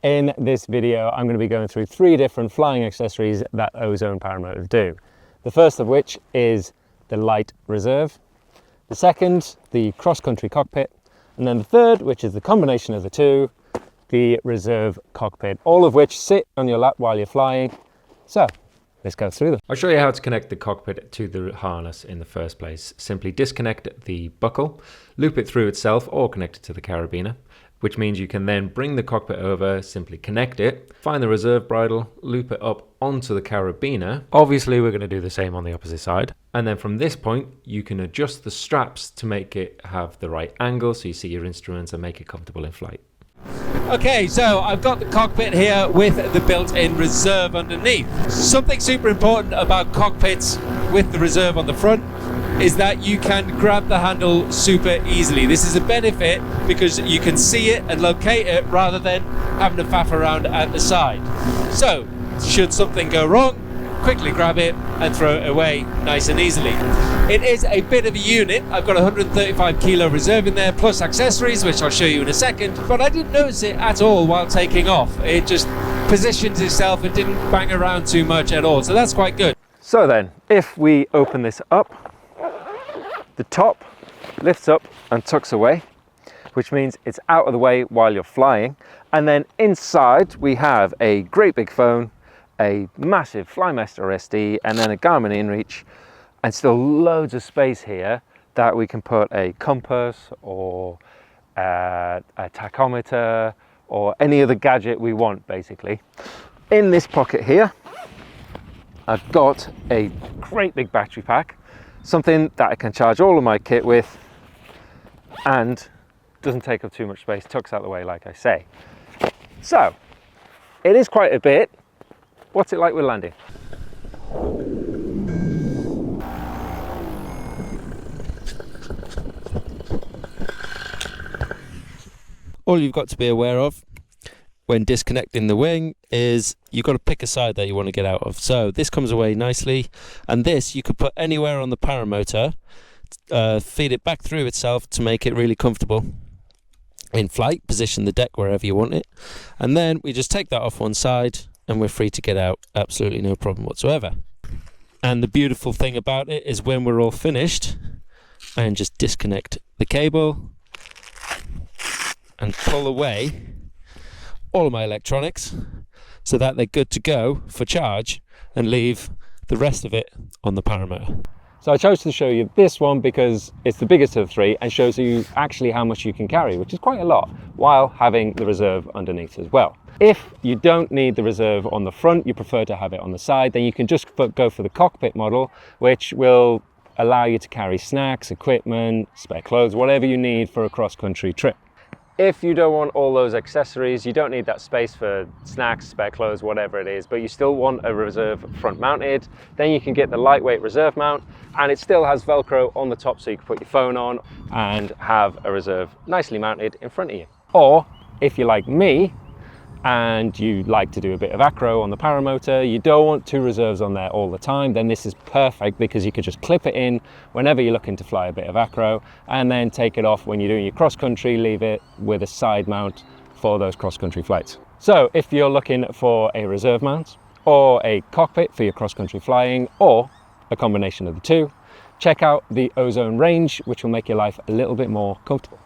In this video, I'm going to be going through 3 different flying accessories that Ozone paramotors do. The first of which is the Lite Reserve, the second, the cross-country cockpit, and then the third, which is the combination of the two, the Reserve cockpit, all of which sit on your lap while you're flying. So let's go through them. I'll show you how to connect the cockpit to the harness in the first place. Simply disconnect the buckle, loop it through itself or connect it to the carabiner, which means you can then bring the cockpit over, simply connect it, find the reserve bridle, loop it up onto the carabiner. Obviously we're going to do the same on the opposite side. And then from this point, you can adjust the straps to make it have the right angle so you see your instruments and make it comfortable in flight. Okay, so I've got the cockpit here with the built-in reserve underneath. Something super important about cockpits with the reserve on the front is that you can grab the handle super easily. This is a benefit because you can see it and locate it rather than having to faff around at the side. So, should something go wrong, quickly grab it and throw it away nice and easily. It is a bit of a unit. I've got 135 kilo reserve in there plus accessories, which I'll show you in a second, but I didn't notice it at all while taking off. It just positions itself and didn't bang around too much at all, so that's quite good. So then, if we open this up, the top lifts up and tucks away, which means it's out of the way while you're flying. And then inside we have a great big phone, a massive Flymaster SD, and then a Garmin InReach, and still loads of space here that we can put a compass or a tachometer or any other gadget we want, basically. In this pocket here, I've got a great big battery pack, something that I can charge all of my kit with and doesn't take up too much space, tucks out the way like I say. So, it is quite a bit. What's it like with landing? All you've got to be aware of when disconnecting the wing is you've got to pick a side that you want to get out of. So this comes away nicely, and this you could put anywhere on the paramotor, feed it back through itself to make it really comfortable in flight, position the deck wherever you want it, and then we just take that off one side and we're free to get out, absolutely no problem whatsoever. And the beautiful thing about it is when we're all finished, I can just disconnect the cable and pull away all of my electronics so that they're good to go for charge and leave the rest of it on the paramotor. So I chose to show you this one because it's the biggest of the 3 and shows you actually how much you can carry, which is quite a lot, while having the reserve underneath as well. If you don't need the reserve on the front, you prefer to have it on the side, then you can just go for the cockpit model, which will allow you to carry snacks, equipment, spare clothes, whatever you need for a cross-country trip. If you don't want all those accessories, you don't need that space for snacks, spare clothes, whatever it is, but you still want a reserve front mounted, then you can get the lightweight reserve mount, and it still has Velcro on the top so you can put your phone on and have a reserve nicely mounted in front of you. Or if you're like me and you like to do a bit of acro on the paramotor, you don't want 2 reserves on there all the time, then this is perfect because you could just clip it in whenever you're looking to fly a bit of acro and then take it off when you're doing your cross country, leave it with a side mount for those cross country flights. So if you're looking for a reserve mount or a cockpit for your cross country flying or a combination of the two, check out the Ozone range, which will make your life a little bit more comfortable.